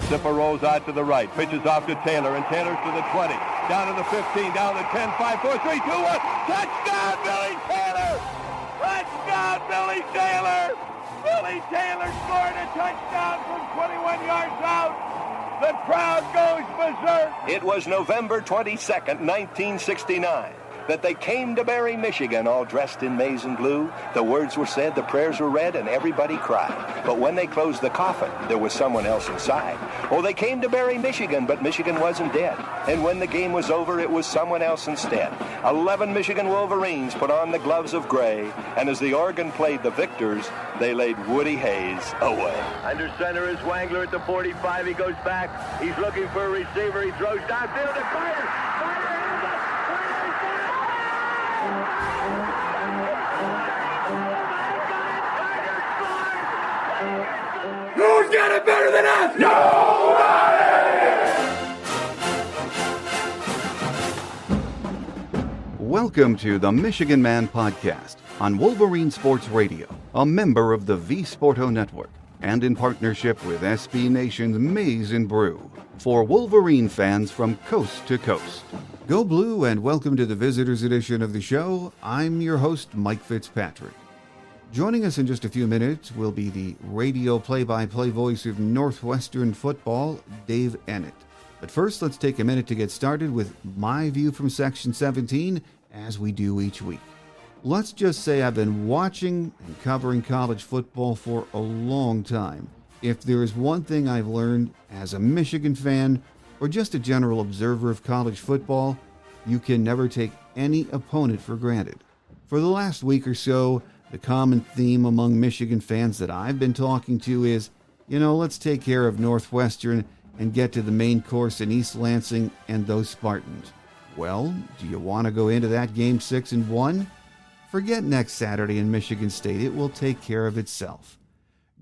Zipper rolls out to the right, pitches off to Taylor, and Taylor's to the 20, down to the 15, down to the 10, 5, 4, 3, 2, 1. Touchdown, Billy Taylor! Touchdown, Billy Taylor! Billy Taylor scored a touchdown from 21 yards out. The crowd goes berserk. It was November 22nd, 1969. That they came to Barry, Michigan, all dressed in maize and blue. The words were said, the prayers were read, and everybody cried. But when they closed the coffin, there was someone else inside. Oh, they came to Barry, Michigan, but Michigan wasn't dead. And when the game was over, it was someone else instead. 11 Michigan Wolverines put on the gloves of gray, and as the organ played the victors, they laid Woody Hayes away. Under center is Wangler at the 45. He goes back. He's looking for a receiver. He throws downfield and fires. Who's got it better than us? Nobody! Welcome to the Michigan Man Podcast on Wolverine Sports Radio, a member of the V Sporto Network, and in partnership with SB Nation's Maize and Brew, for Wolverine fans from coast to coast. Go Blue and welcome to the Visitors Edition of the show. I'm your host, Mike Fitzpatrick. Joining us in just a few minutes will be the radio play-by-play voice of Northwestern Football, Dave Eanet. But first, let's take a minute to get started with my view from Section 17, as we do each week. Let's just say I've been watching and covering college football for a long time. If there is one thing I've learned as a Michigan fan, or just a general observer of college football, you can never take any opponent for granted. For the last week or so, the common theme among Michigan fans that I've been talking to is, let's take care of Northwestern and get to the main course in East Lansing and those Spartans. Well, do you want to go into that game 6-1? Forget next Saturday in Michigan State. It will take care of itself.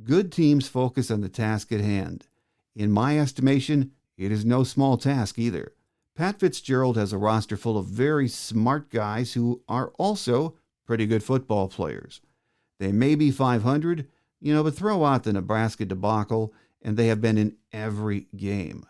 Good teams focus on the task at hand. In my estimation, it is no small task either. Pat Fitzgerald has a roster full of very smart guys who are also pretty good football players. They may be 500, but throw out the Nebraska debacle, and they have been in every game.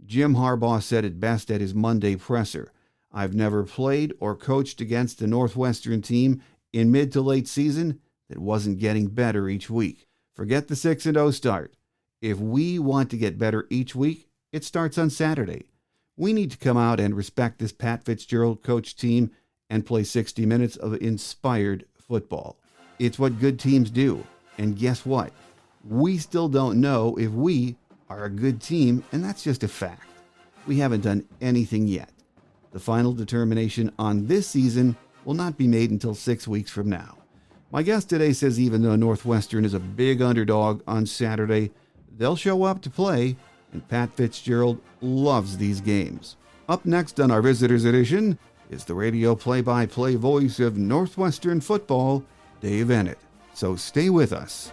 Jim Harbaugh said it best at his Monday presser. I've never played or coached against a Northwestern team in mid to late season that wasn't getting better each week. Forget the 6-0 start. If we want to get better each week, it starts on Saturday. We need to come out and respect this Pat Fitzgerald coach team and play 60 minutes of inspired football. It's what good teams do. And guess what? We still don't know if we are a good team, and that's just a fact. We haven't done anything yet. The final determination on this season will not be made until 6 weeks from now. My guest today says even though Northwestern is a big underdog on Saturday, they'll show up to play, and Pat Fitzgerald loves these games. Up next on our Visitors Edition is the radio play-by-play voice of Northwestern Football, Dave Eanet. So stay with us.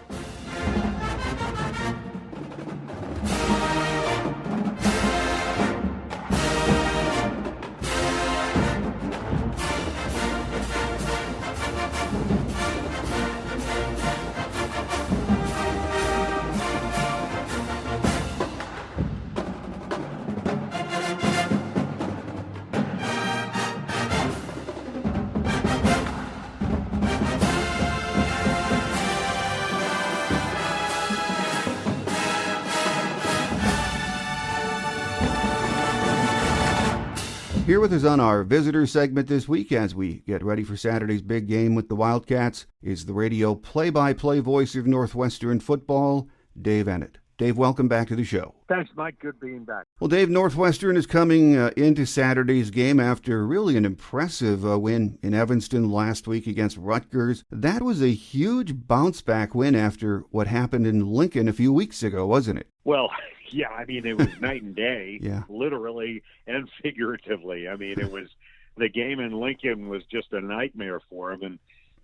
Here with us on our visitor segment this week as we get ready for Saturday's big game with the Wildcats is the radio play-by-play voice of Northwestern Football, Dave Eanet. Dave, welcome back to the show. Thanks, Mike. Good being back. Well, Dave, Northwestern is coming into Saturday's game after really an impressive win in Evanston last week against Rutgers. That was a huge bounce-back win after what happened in Lincoln a few weeks ago, wasn't it? Well, yeah, it was night and day, yeah. Literally and figuratively. It was the game in Lincoln was just a nightmare for him. And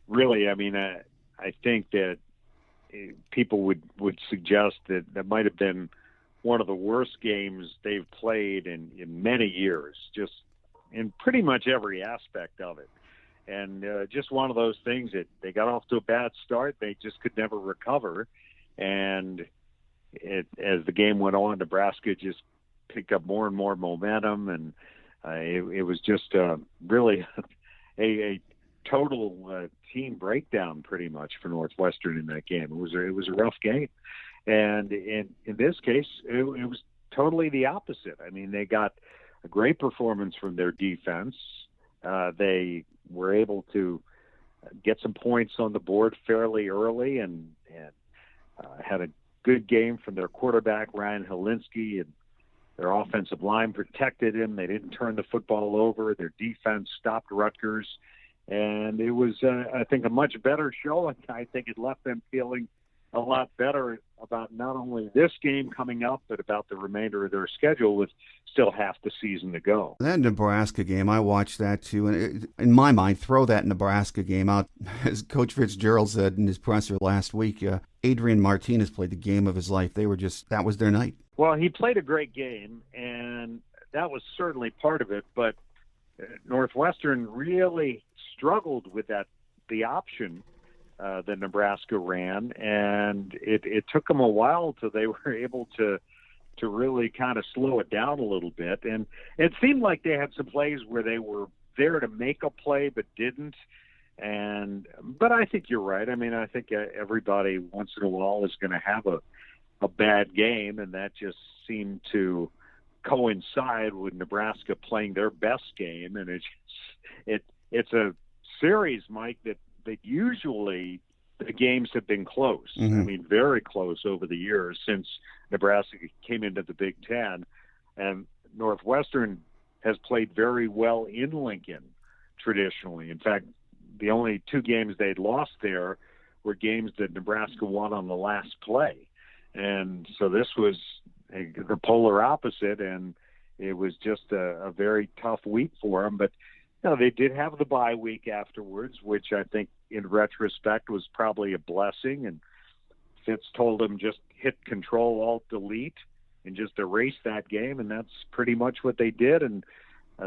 really, I think that people would suggest that might have been one of the worst games they've played in many years, just in pretty much every aspect of it. And just one of those things that they got off to a bad start. They just could never recover. And as the game went on, Nebraska just picked up more and more momentum, and it was just really a total team breakdown pretty much for Northwestern in that game. It was a rough game, and in this case, it was totally the opposite. I mean, they got a great performance from their defense. They were able to get some points on the board fairly early, and had a good game from their quarterback, Ryan Helinski, and their offensive line protected him. They didn't turn the football over. Their defense stopped Rutgers. And it was, I think, a much better show. I think it left them feeling a lot better about not only this game coming up, but about the remainder of their schedule with still half the season to go. That Nebraska game, I watched that too. And in my mind, throw that Nebraska game out. As Coach Fitzgerald said in his presser last week, Adrian Martinez played the game of his life. That was their night. Well, he played a great game, and that was certainly part of it. But Northwestern really struggled with the option that Nebraska ran, and it took them a while till they were able to really kind of slow it down a little bit. And it seemed like they had some plays where they were there to make a play but didn't. But I think you're right. I mean, I think everybody once in a while is going to have a bad game, and that just seemed to coincide with Nebraska playing their best game. And it's a series, Mike, that usually the games have been close. Mm-hmm. I mean, very close over the years since Nebraska came into the Big Ten. And Northwestern has played very well in Lincoln traditionally. In fact, the only two games they'd lost there were games that Nebraska won on the last play. And so this was the polar opposite, and it was just a very tough week for them. But they did have the bye week afterwards, which I think in retrospect was probably a blessing. And Fitz told them just hit Control Alt Delete and just erase that game, and that's pretty much what they did. And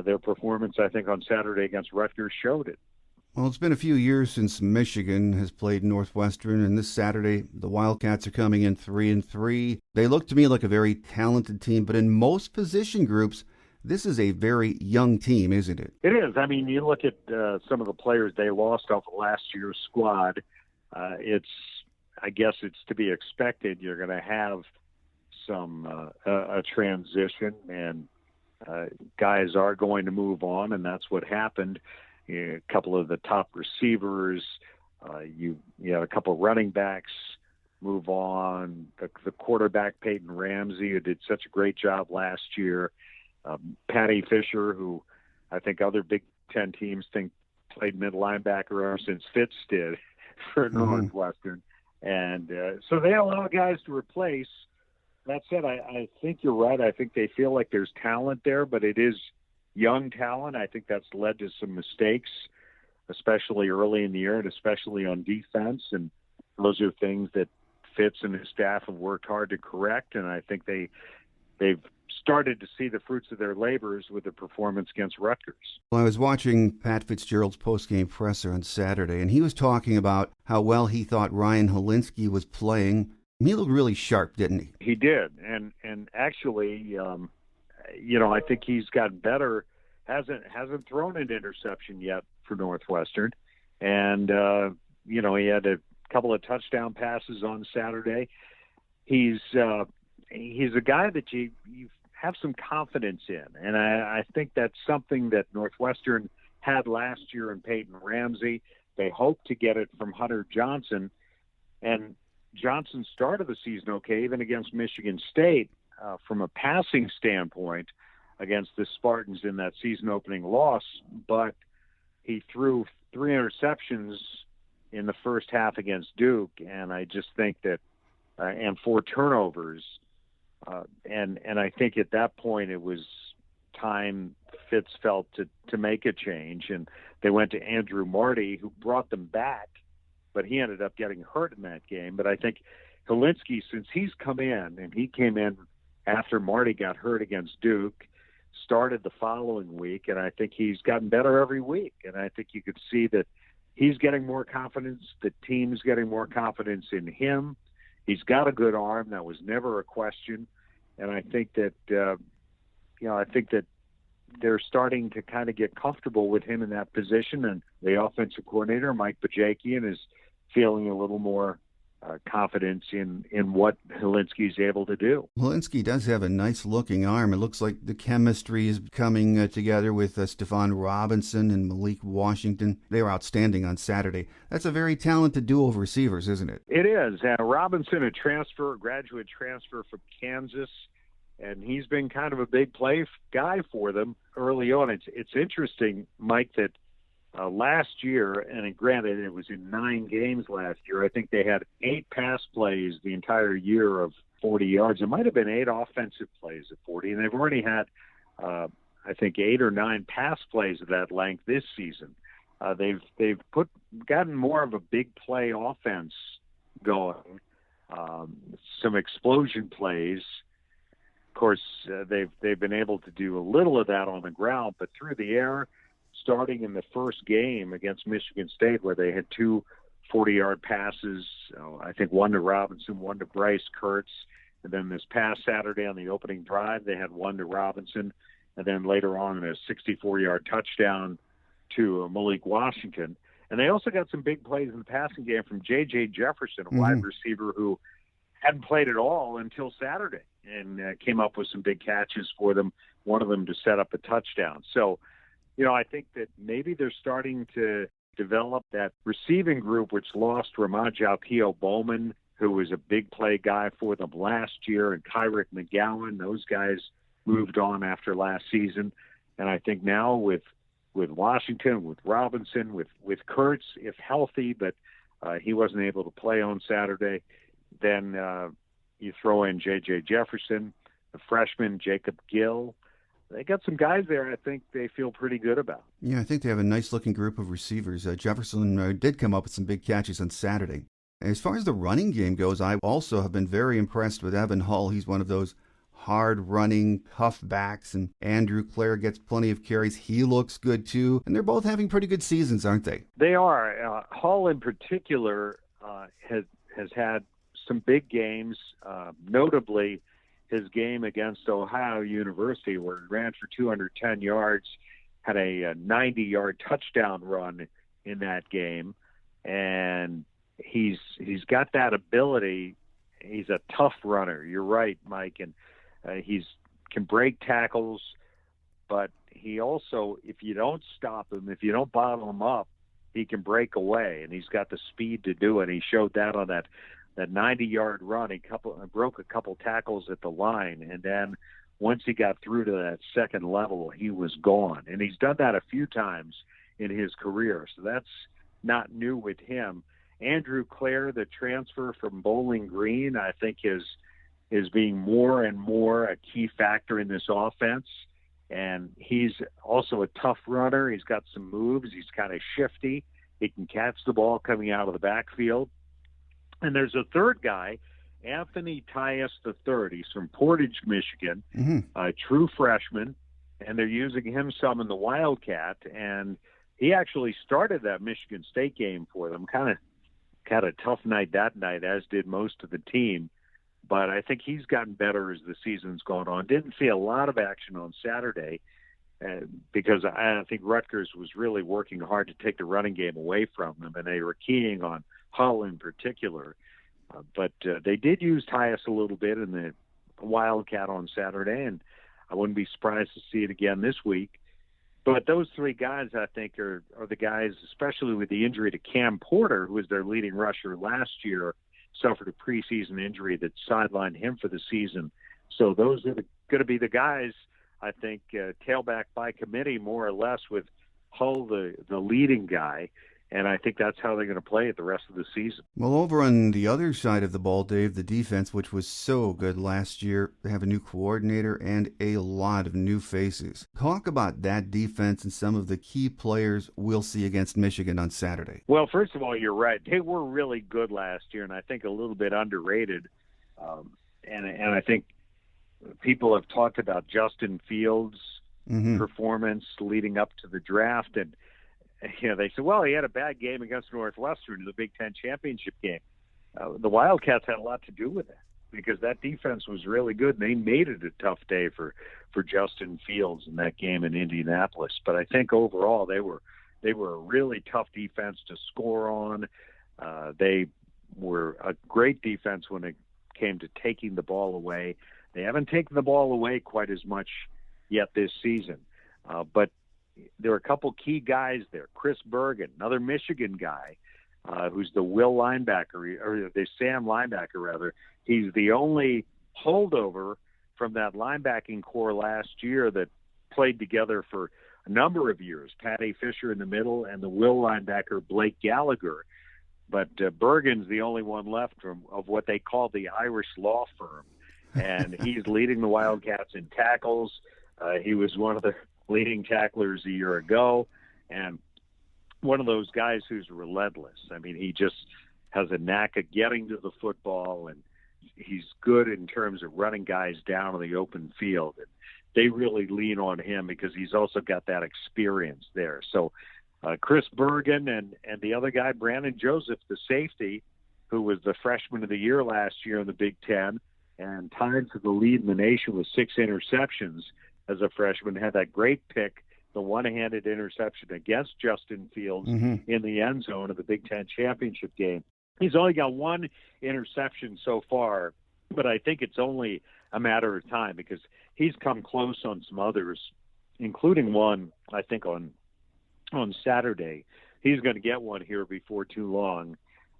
their performance, I think, on Saturday against Rutgers showed it. Well, it's been a few years since Michigan has played Northwestern, and this Saturday the Wildcats are coming in 3-3. They look to me like a very talented team, but in most position groups, this is a very young team, isn't it? It is. I mean, you look at some of the players they lost off of last year's squad. I guess it's to be expected. You're going to have some a transition, and guys are going to move on, and that's what happened. A couple of the top receivers, you had a couple of running backs move on. The quarterback, Peyton Ramsey, who did such a great job last year. Patty Fisher, who I think other Big Ten teams think played mid linebacker ever since Fitz did for Northwestern. And so they have a lot of guys to replace. That said, I think you're right. I think they feel like there's talent there, but it is young talent. I think that's led to some mistakes, especially early in the year and especially on defense. And those are things that Fitz and his staff have worked hard to correct. And I think they've started to see the fruits of their labors with the performance against Rutgers. Well, I was watching Pat Fitzgerald's postgame presser on Saturday, and he was talking about how well he thought Ryan Helinski was playing. He looked really sharp, didn't he? He did. And actually, I think he's gotten better. Hasn't thrown an interception yet for Northwestern. And, he had a couple of touchdown passes on Saturday. He's a guy that you have some confidence in. And I think that's something that Northwestern had last year in Peyton Ramsey. They hope to get it from Hunter Johnson. And Johnson started the season okay, even against Michigan State, from a passing standpoint against the Spartans in that season-opening loss. But he threw 3 interceptions in the first half against Duke, and I just think that and 4 turnovers. And I think at that point it was time Fitz felt to make a change, and they went to Andrew Marty, who brought them back, but he ended up getting hurt in that game. But I think Helinski, since he's come in, and he came in after Marty got hurt against Duke, started the following week, and I think he's gotten better every week. And I think you could see that he's getting more confidence, the team's getting more confidence in him, he's got a good arm. That was never a question. And I think that, I think that they're starting to kind of get comfortable with him in that position. And the offensive coordinator, Mike Bajakian, is feeling a little more confidence in what Helinski's able to do. Helinski does have a nice-looking arm. It looks like the chemistry is coming together with Stephon Robinson and Malik Washington. They were outstanding on Saturday. That's a very talented duo of receivers, isn't it? It is. Robinson, a graduate transfer from Kansas, and he's been kind of a big play guy for them early on. It's interesting, Mike, that last year, and granted it was in 9 games last year, I think they had 8 pass plays the entire year of 40 yards. It might have been 8 offensive plays of 40, and they've already had, I think, 8 or 9 pass plays of that length this season. They've gotten more of a big play offense going, some explosion plays. Of course, they've been able to do a little of that on the ground, but through the air, starting in the first game against Michigan State, where they had 2 40-yard passes, I think one to Robinson, one to Bryce Kurtz, and then this past Saturday on the opening drive, they had one to Robinson, and then later on a 64-yard touchdown to Malik Washington. And they also got some big plays in the passing game from J.J. Jefferson, a wide receiver who hadn't played at all until Saturday, and came up with some big catches for them, one of them to set up a touchdown. So, I think that maybe they're starting to develop that receiving group, which lost Ramajalkio Bowman, who was a big play guy for them last year, and Kyrick McGowan. Those guys moved on after last season. And I think now with Washington, with Robinson, with Kurtz, if healthy, but he wasn't able to play on Saturday, then you throw in J.J. Jefferson, the freshman Jacob Gill. They got some guys there I think they feel pretty good about. Yeah, I think they have a nice-looking group of receivers. Jefferson did come up with some big catches on Saturday. As far as the running game goes, I also have been very impressed with Evan Hull. He's one of those hard-running, tough backs, and Andrew Clare gets plenty of carries. He looks good, too. And they're both having pretty good seasons, aren't they? They are. Hull, in particular, has had some big games, notably his game against Ohio University, where he ran for 210 yards, had a 90-yard touchdown run in that game, and he's got that ability. He's a tough runner. You're right, Mike, and he's can break tackles, but he also, if you don't stop him, if you don't bottle him up, he can break away, and he's got the speed to do it. He showed that on that 90-yard run. He broke a couple tackles at the line, and then once he got through to that second level, he was gone. And he's done that a few times in his career, so that's not new with him. Andrew Clare, the transfer from Bowling Green, I think is being more and more a key factor in this offense. And he's also a tough runner. He's got some moves. He's kind of shifty. He can catch the ball coming out of the backfield. And there's a third guy, Anthony Tyus III. He's from Portage, Michigan, a true freshman, and they're using him some in the Wildcat. And he actually started that Michigan State game for them. Kind of had a tough night that night, as did most of the team. But I think he's gotten better as the season's gone on. Didn't see a lot of action on Saturday because I think Rutgers was really working hard to take the running game away from them, and they were keying on Hull in particular. But they did use Tyus a little bit in the Wildcat on Saturday, and I wouldn't be surprised to see it again this week. But those 3 guys, I think, are the guys, especially with the injury to Cam Porter, who was their leading rusher last year, suffered a preseason injury that sidelined him for the season. So those are going to be the guys, I think, tailback by committee, more or less, with Hull, the leading guy. And I think that's how they're going to play it the rest of the season. Well, over on the other side of the ball, Dave, the defense, which was so good last year, they have a new coordinator and a lot of new faces. Talk about that defense and some of the key players we'll see against Michigan on Saturday. Well, first of all, you're right. They were really good last year, and I think a little bit underrated. And I think people have talked about Justin Fields' performance leading up to the draft, and they said, well, he had a bad game against Northwestern in the Big Ten championship game. the Wildcats had a lot to do with that, because that defense was really good, and they made it a tough day for Justin Fields in that game in Indianapolis. But I think overall they were a really tough defense to score on. They were a great defense when it came to taking the ball away. They haven't taken the ball away quite as much yet this season. But there are a couple key guys there. Chris Bergen, another Michigan guy, who's the Will linebacker, or the Sam linebacker, rather. He's the only holdover from that linebacking core last year that played together for a number of years. Patty Fisher in the middle and the Will linebacker, Blake Gallagher. But Bergen's the only one left of what they call the Irish law firm. And he's leading the Wildcats in tackles. He was one of the leading tacklers a year ago, and one of those guys who's relentless. I mean, he just has a knack of getting to the football, and he's good in terms of running guys down in the open field. And they really lean on him because he's also got that experience there. So Chris Bergen and the other guy, Brandon Joseph, the safety, who was the freshman of the year last year in the Big Ten and tied for the lead in the nation with 6 interceptions as a freshman, had that great pick, the one-handed interception against Justin Fields in the end zone of the Big Ten championship game. He's only got 1 interception so far, but I think it's only a matter of time because he's come close on some others, including one, I think, on Saturday. He's going to get one here before too long,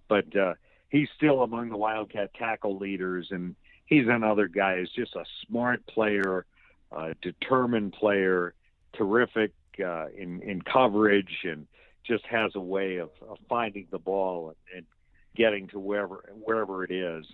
but he's still among the Wildcat tackle leaders, and he's another guy who's just a smart player, determined player, terrific in coverage, and just has a way of finding the ball and getting to wherever it is.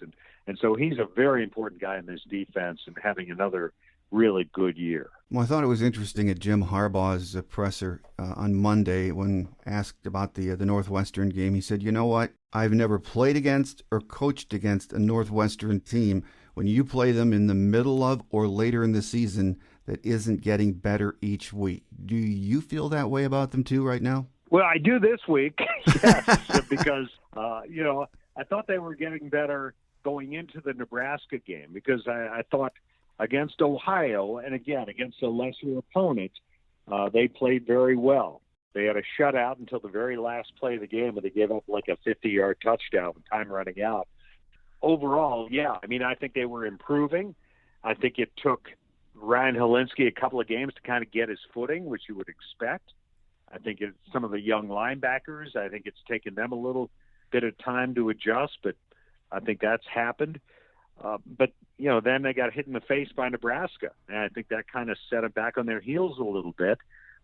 And so he's a very important guy in this defense and having another really good year. Well, I thought it was interesting at Jim Harbaugh's presser on Monday when asked about the Northwestern game. He said, you know what? I've never played against or coached against a Northwestern team when you play them in the middle of or later in the season that isn't getting better each week. Do you feel that way about them too right now? Well, I do this week, yes, because, I thought they were getting better going into the Nebraska game because I thought against Ohio, and again, against a lesser opponent, they played very well. They had a shutout until the very last play of the game, but they gave up like a 50-yard touchdown with time running out. Overall, yeah, I mean, I think they were improving. I think it took Ryan Helinski a couple of games to kind of get his footing, which you would expect. I think it's some of the young linebackers, I think it's taken them a little bit of time to adjust, but I think that's happened. But then they got hit in the face by Nebraska, and I think that kind of set them back on their heels a little bit.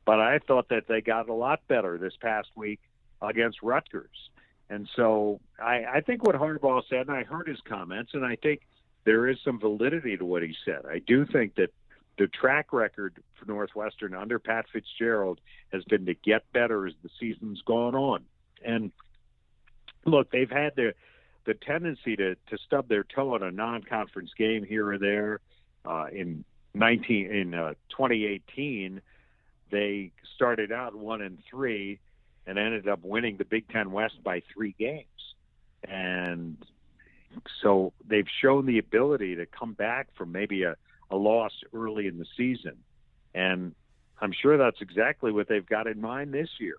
But I thought that they got a lot better this past week against Rutgers. And so I think what Harbaugh said, and I heard his comments, and I think there is some validity to what he said. I do think that the track record for Northwestern under Pat Fitzgerald has been to get better as the season's gone on. And look, they've had the tendency to stub their toe in a non-conference game here or there. In 2018, they started out 1-3 and ended up winning the Big Ten West by 3 games. And so they've shown the ability to come back from maybe a loss early in the season. And I'm sure that's exactly what they've got in mind this year.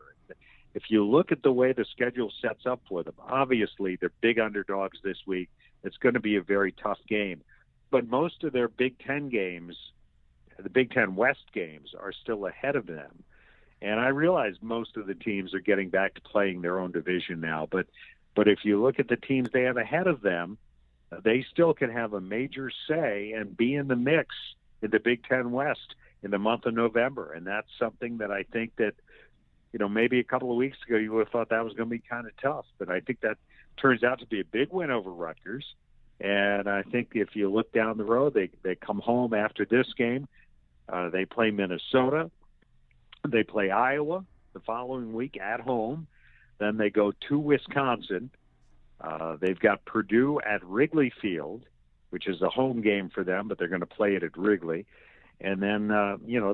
If you look at the way the schedule sets up for them, obviously they're big underdogs this week. It's going to be a very tough game. But most of their Big Ten games, the Big Ten West games, are still ahead of them. And I realize most of the teams are getting back to playing their own division now. But if you look at the teams they have ahead of them, they still can have a major say and be in the mix in the Big Ten West in the month of November. And that's something that I think that, maybe a couple of weeks ago you would have thought that was going to be kind of tough. But I think that turns out to be a big win over Rutgers. And I think if you look down the road, they come home after this game. They play Minnesota. They play Iowa the following week at home. Then they go to Wisconsin. They've got Purdue at Wrigley Field, which is a home game for them, but they're going to play it at Wrigley. And then,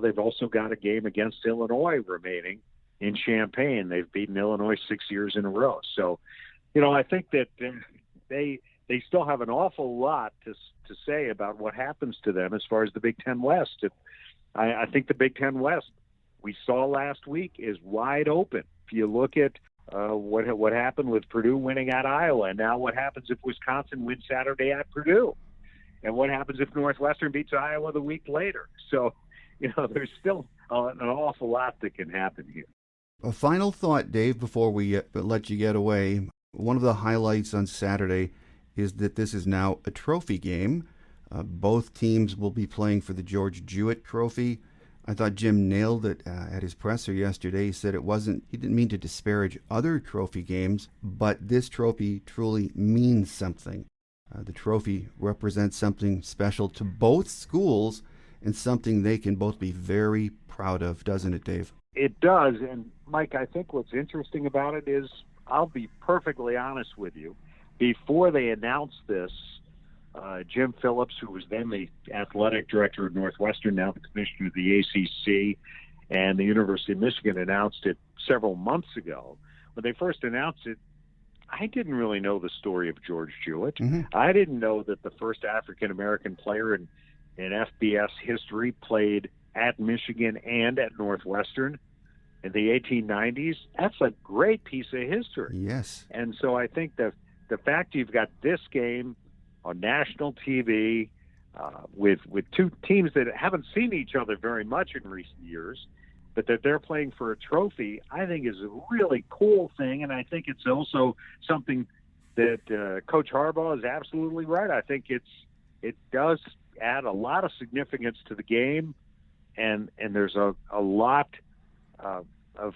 they've also got a game against Illinois remaining in Champaign. They've beaten Illinois 6 years in a row. So, I think that they still have an awful lot to say about what happens to them as far as the Big Ten West. I think the Big Ten West, we saw last week, is wide open. If you look at what happened with Purdue winning at Iowa, and now what happens if Wisconsin wins Saturday at Purdue, and what happens if Northwestern beats Iowa the week later. So, there's still an awful lot that can happen here. A final thought, Dave, before we let you get away. One of the highlights on Saturday is that this is now a trophy game. Both teams will be playing for the George Jewett Trophy. I thought Jim nailed it at his presser yesterday. He said he didn't mean to disparage other trophy games, but this trophy truly means something. The trophy represents something special to both schools and something they can both be very proud of, doesn't it, Dave? It does. And, Mike, I think what's interesting about it is, I'll be perfectly honest with you, before they announced this, Jim Phillips, who was then the athletic director of Northwestern, now the commissioner of the ACC, and the University of Michigan announced it several months ago. When they first announced it, I didn't really know the story of George Jewett. Mm-hmm. I didn't know that the first African-American player in FBS history played at Michigan and at Northwestern in the 1890s. That's a great piece of history. Yes. And so I think the fact you've got this game on national TV with two teams that haven't seen each other very much in recent years, but that they're playing for a trophy, I think is a really cool thing. And I think it's also something that Coach Harbaugh is absolutely right. I think it does add a lot of significance to the game, and there's a lot of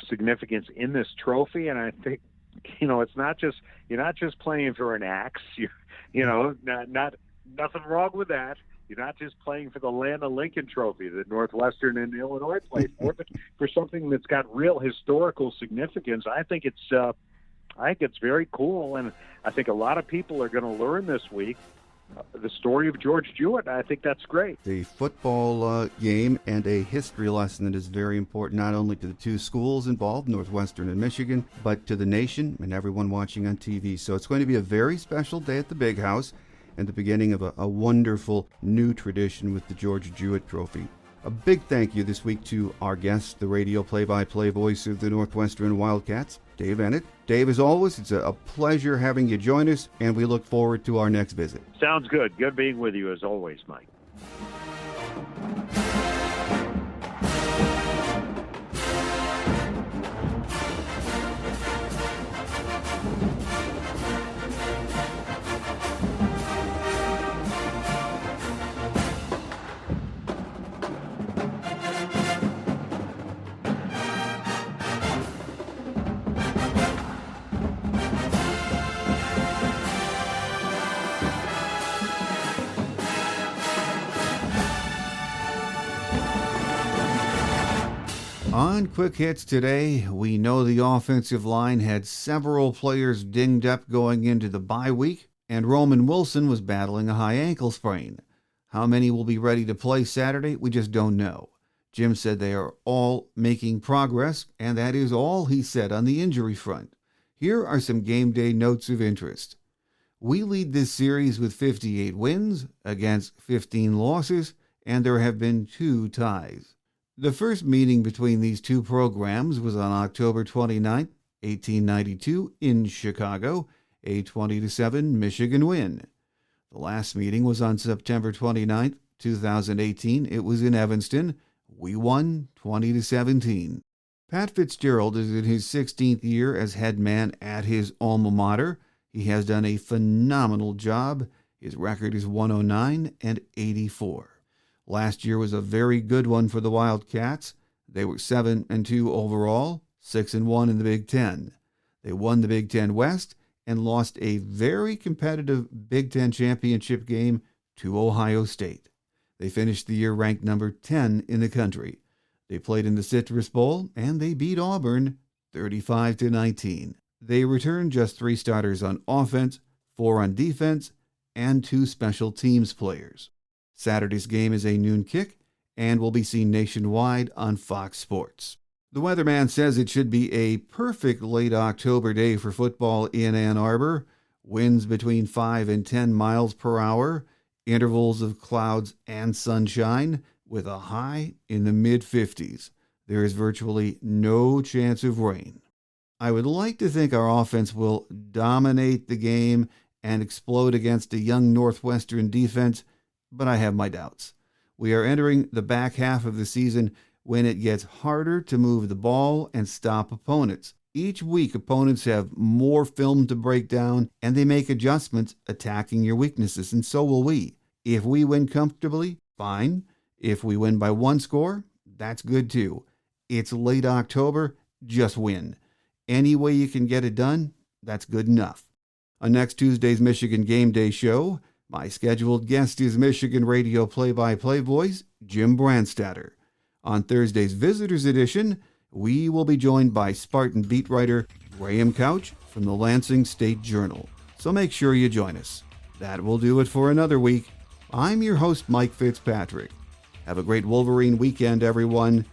significance in this trophy. And I think, it's not just, you're not just playing for an axe. Nothing wrong with that. You're not just playing for the Land of Lincoln Trophy that Northwestern and Illinois played for, but for something that's got real historical significance. I think it's very cool, and I think a lot of people are going to learn this week the story of George Jewett. I think that's great. A football game and a history lesson that is very important, not only to the two schools involved, Northwestern and Michigan, but to the nation and everyone watching on TV. So it's going to be a very special day at the Big House and the beginning of a wonderful new tradition with the George Jewett Trophy. A big thank you this week to our guest, the radio play-by-play voice of the Northwestern Wildcats, Dave Eanet. Dave, as always, it's a pleasure having you join us, and we look forward to our next visit. Sounds good. Good being with you as always, Mike. On Quick Hits today, we know the offensive line had several players dinged up going into the bye week, and Roman Wilson was battling a high ankle sprain. How many will be ready to play Saturday? We just don't know. Jim said they are all making progress, and that is all he said on the injury front. Here are some game day notes of interest. We lead this series with 58 wins against 15 losses, and there have been 2 ties. The first meeting between these two programs was on October 29, 1892, in Chicago, a 20-7 Michigan win. The last meeting was on September 29, 2018. It was in Evanston. We won 20-17. Pat Fitzgerald is in his 16th year as head man at his alma mater. He has done a phenomenal job. His record is 109-84. Last year was a very good one for the Wildcats. They were 7-2 overall, 6-1 in the Big Ten. They won the Big Ten West and lost a very competitive Big Ten championship game to Ohio State. They finished the year ranked number 10 in the country. They played in the Citrus Bowl, and they beat Auburn 35-19. They returned just 3 starters on offense, 4 on defense, and 2 special teams players. Saturday's game is a noon kick and will be seen nationwide on Fox Sports. The weatherman says it should be a perfect late October day for football in Ann Arbor. winds between 5 and 10 miles per hour, intervals of clouds and sunshine, with a high in the mid-50s. There is virtually no chance of rain. I would like to think our offense will dominate the game and explode against a young Northwestern defense, but I have my doubts. We are entering the back half of the season when it gets harder to move the ball and stop opponents. Each week, opponents have more film to break down, and they make adjustments attacking your weaknesses, and so will we. If we win comfortably, fine. If we win by one score, that's good too. It's late October, just win. Any way you can get it done, that's good enough. On next Tuesday's Michigan Game Day show, my scheduled guest is Michigan radio play-by-play voice Jim Brandstatter. On Thursday's Visitors Edition, we will be joined by Spartan beat writer Graham Couch from the Lansing State Journal. So make sure you join us. That will do it for another week. I'm your host, Mike Fitzpatrick. Have a great Wolverine weekend, everyone.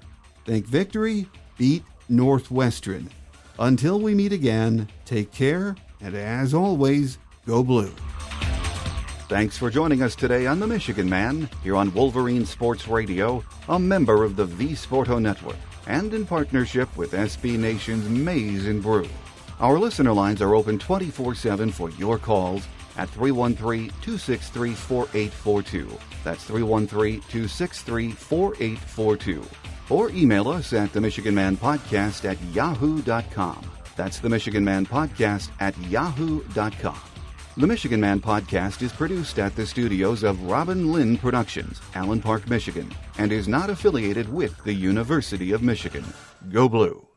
Think victory, beat Northwestern. Until we meet again, take care, and as always, go blue. Thanks for joining us today on The Michigan Man, here on Wolverine Sports Radio, a member of the V Sporto Network, and in partnership with SB Nation's Maize and Brew. Our listener lines are open 24/7 for your calls at 313-263-4842. That's 313-263-4842. Or email us at themichiganmanpodcast@yahoo.com. That's themichiganmanpodcast@yahoo.com. The Michigan Man Podcast is produced at the studios of Robin Lynn Productions, Allen Park, Michigan, and is not affiliated with the University of Michigan. Go Blue!